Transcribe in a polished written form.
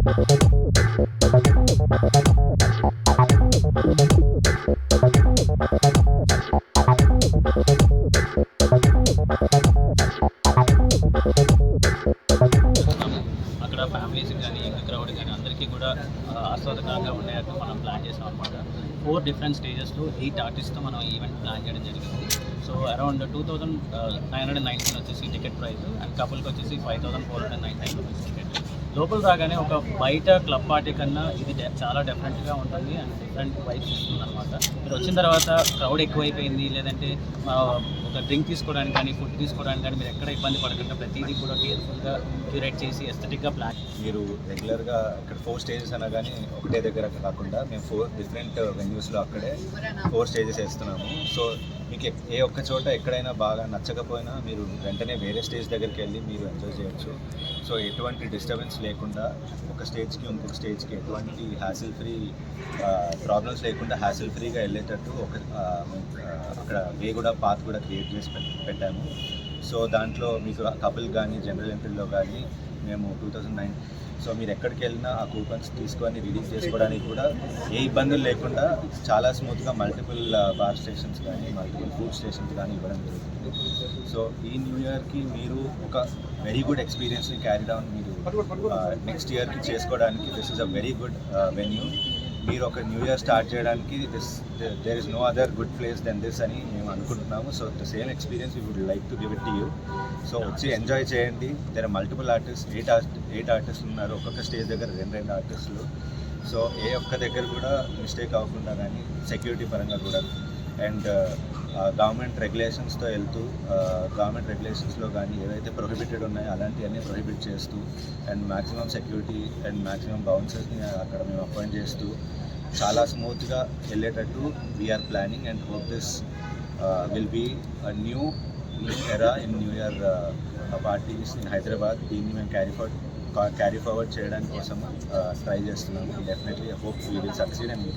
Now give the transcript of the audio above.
అక్కడ ఫ్యామిలీస్కి కానీ యంగ్ క్రౌడ్ కానీ అందరికీ కూడా ఆస్వాదకరంగా ఉండేటట్టు మనం ప్లాన్ చేసాం అనమాట. 4 డిఫరెంట్ స్టేజెస్లో 8 ఆర్టిస్ట్తో మనం ఈవెంట్ ప్లాన్ చేయడం జరిగింది. సో అరౌండ్ 2919 వచ్చేసి టికెట్ ప్రైస్ అండ్ కపుల్కి వచ్చేసి 5499 రూపీస్ టికెట్. లోపల రాగానే ఒక బయట క్లబ్ పార్టీ కన్నా ఇది చాలా డిఫరెంట్గా ఉంటుంది అండ్ డిఫరెంట్ వైబ్స్ ఇస్తుంది అనమాట. మీరు వచ్చిన తర్వాత క్రౌడ్ ఎక్కువైపోయింది లేదంటే ఒక డ్రింక్ తీసుకోవడానికి కానీ ఫుడ్ తీసుకోవడానికి కానీ మీరు ఎక్కడ ఇబ్బంది పడకుండా ప్రతిదీ కూడా కేర్ఫుల్గా క్యూరేట్ చేసి ఎస్థెటిక్గా ప్లాన్. మీరు రెగ్యులర్గా ఇక్కడ 4 స్టేజెస్ అన్నా కానీ ఒకటే దగ్గర కాకుండా మేము 4 డిఫరెంట్ వెన్యూస్లో అక్కడే 4 స్టేజెస్ వేస్తున్నాము. సో మీకు ఏ ఒక్క చోట ఎక్కడైనా బాగా నచ్చకపోయినా మీరు వెంటనే వేరే స్టేజ్ దగ్గరికి వెళ్ళి మీరు ఎంజాయ్ చేయొచ్చు. సో ఎటువంటి డిస్టర్బెన్స్ లేకుండా ఒక స్టేజ్కి ఇంకొక స్టేజ్కి ఎటువంటి హ్యాసిల్ ఫ్రీ ప్రాబ్లమ్స్ లేకుండా హ్యాసిల్ ఫ్రీగా వెళ్ళేటట్టు అక్కడ వే కూడా పాత్ కూడా క్రియేట్ చేసి పెట్టాము. సో దాంట్లో మీకు కపుల్ కానీ జనరల్ ఎంట్రీలో కానీ మేము 2009 సో మీరు ఎక్కడికి వెళ్ళినా ఆ కూపన్స్ తీసుకొని రీడింగ్ చేసుకోవడానికి కూడా ఏ ఇబ్బందులు లేకుండా చాలా స్మూత్గా మల్టిపుల్ బార్ స్టేషన్స్ కానీ మల్టిపుల్ ఫుడ్ స్టేషన్స్ కానీ ఇవ్వడం జరుగుతుంది. సో ఈ న్యూ ఇయర్కి మీరు ఒక వెరీ గుడ్ ఎక్స్పీరియన్స్ని క్యారీ డౌన్ మీరు నెక్స్ట్ ఇయర్కి చేసుకోవడానికి this is a very good venue. మీరు ఒక న్యూ ఇయర్ స్టార్ట్ చేయడానికి there is no other good place than this అని మేము అనుకుంటున్నాము. So the same experience we would like to give it to you. So వచ్చి enjoy చేయండి. There are multiple artist 8 ఆర్టిస్టులు ఉన్నారు. ఒక్కొక్క స్టేజ్ దగ్గర 2 ఆర్టిస్టులు. సో ఏ ఒక్క దగ్గర కూడా మిస్టేక్ అవ్వకుండా కానీ సెక్యూరిటీ పరంగా కూడా అండ్ గవర్నమెంట్ రెగ్యులేషన్స్తో వెళ్తూ గవర్నమెంట్ రెగ్యులేషన్స్లో కానీ ఏవైతే ప్రొహిబిటెడ్ ఉన్నాయో అలాంటివన్నీ ప్రొహిబిట్ చేస్తూ and maximum security and maximum బౌన్సర్స్ని అక్కడ మేము అపాయింట్ చేస్తూ చాలా స్మూత్గా వెళ్ళేటట్టు we are planning and hope this will be new era in new year parties in Hyderabad. దీన్ని మేము క్యారీ ఫార్వర్డ్ చేయడానికి కోసం ట్రై చేస్తున్నాము. Definitely hope we will succeed and